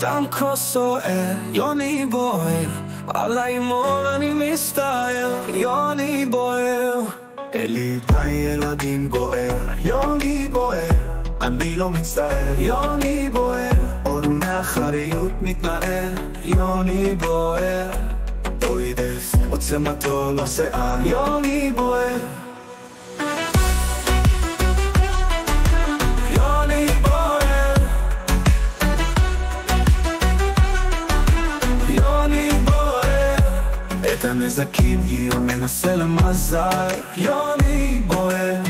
דם כוס סוער, יוני בוער, על האימון אני מסתער, יוני בוער. אלי די ילדים בוער, יוני בוער, אני לא מצטער, יוני בוער, עוד מאחריות מתנער, יוני בוער. דוידס, עוצמתו לא שיער, יוני בוער. יוני בוער, יוני בוער, את הנזקים היא מנסה למזער, יוני בוער,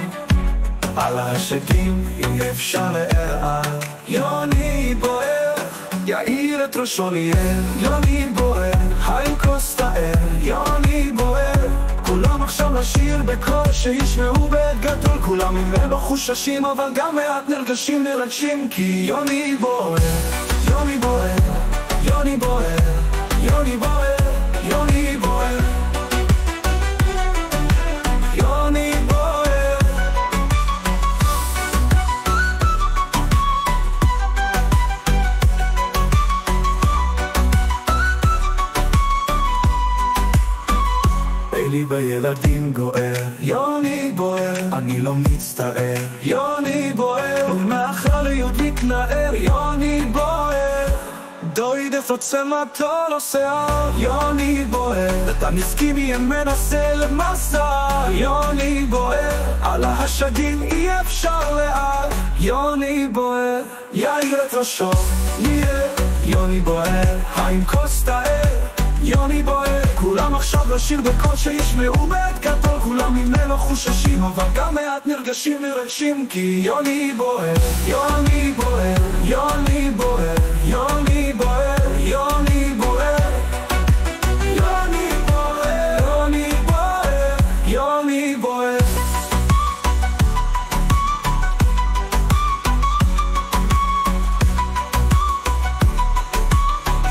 על השדים אי אפשר לערער, יוני בוער, יאיר את ראשו ליאר, יוני בוער, עם כוס תאר, יוני בוער, כולם עכשיו לשיר בקול שישמעו בעת גדול, כולם ממנו חוששים אבל גם מעט נרגשים נרגשים, כי יוני בוער, יוני בוער, יוני בוער, יוני בוער, יוני בוער, יוני בוער. אלי בילדים גוער, יוני בוער, אני לא מצטער, יוני בוער, ומאחריות מתנער, יוני בוער. דוידס עוצמתו לא שיער, יוני בוער, את הנזקים יהיה מנסה למזער, יוני בוער, על השדים אי אפשר לער, יוני בוער, יאיר את ראשו יהיה, יוני בוער, עם כוס תאר, יוני בוער, כולם עכשיו לשיר בקול שישמעו בעת גדול, כולם ממנו חוששים אבל גם מעט נרגשים נרגשים, כי יוני בוער, יוני בוער, יוני בוער, יוני בוער, יוני בוער, יוני בוער, יוני בוער, יוני בוער.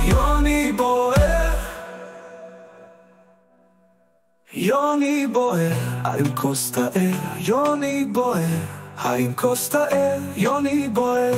יוני בוער, יוני בוער, עם כוס תאר, יוני בוער, עם כוס תאר, יוני בוער.